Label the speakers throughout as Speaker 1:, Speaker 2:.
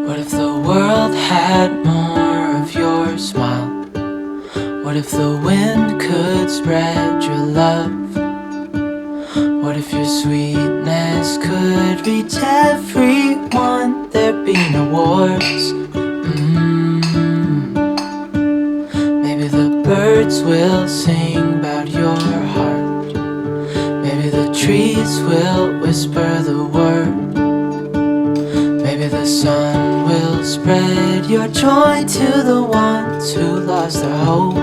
Speaker 1: What if the world had more of your smile? What if the wind could spread your love? What if your sweetness could reach everyone? There'd be no wars. Maybe the birds will sing about your heart. Maybe the trees will whisper the word. Maybe the sun will spread your joy to the ones who lost their hope.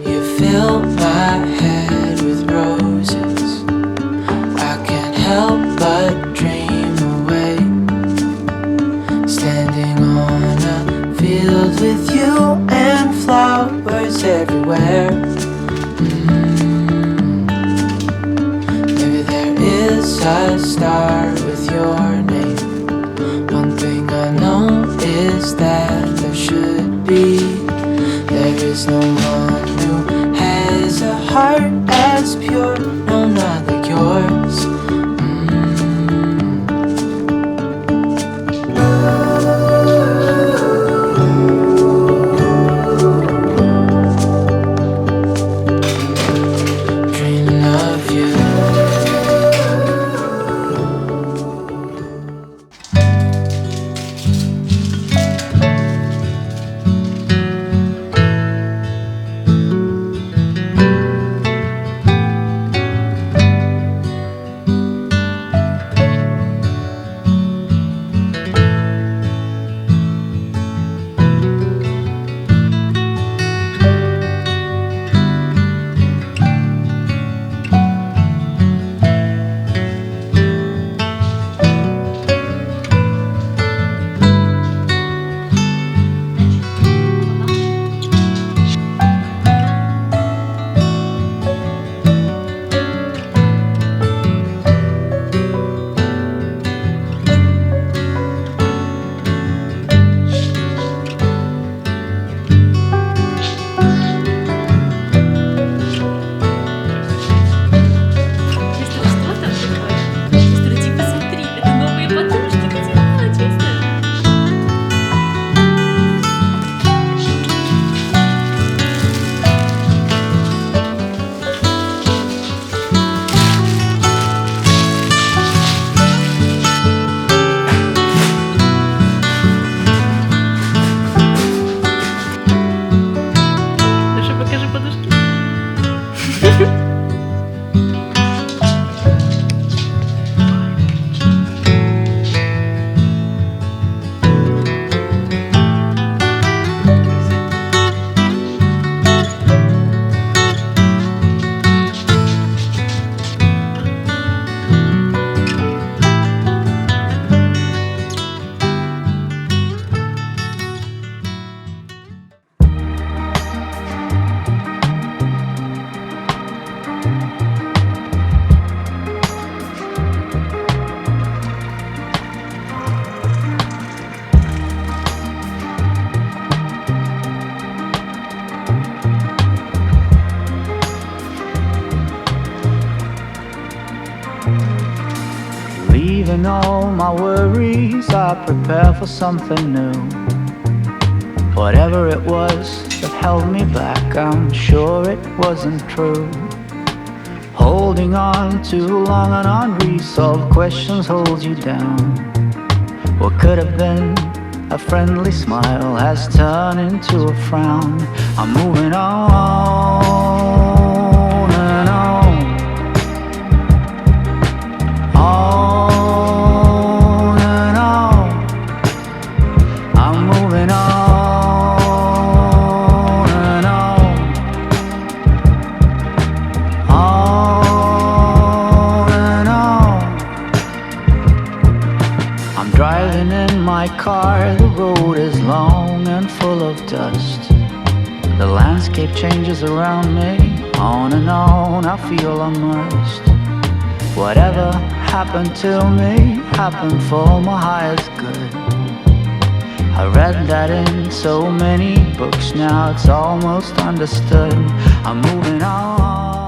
Speaker 1: You fill my head with roses. I can't help but dream away, standing on a field with you and flowers everywhere. Maybe there is a star with your name. One thing I know is that there should be. There is no one who has a heart as pure, no, not like yours. Dreaming of you.
Speaker 2: my worries, I prepare for something new. Whatever it was that held me back, I'm sure it wasn't true. Holding on too long and unresolved questions hold you down. What could have been a friendly smile has turned into a frown. I'm moving on and on, on and on. I'm moving on and on, on and on. I'm driving in my car, the road is long and full of dust. The landscape changes around me, on and on, I feel immersed. Whatever happened to me, happened for my highest good. I read that in so many books, now it's almost understood. I'm moving on.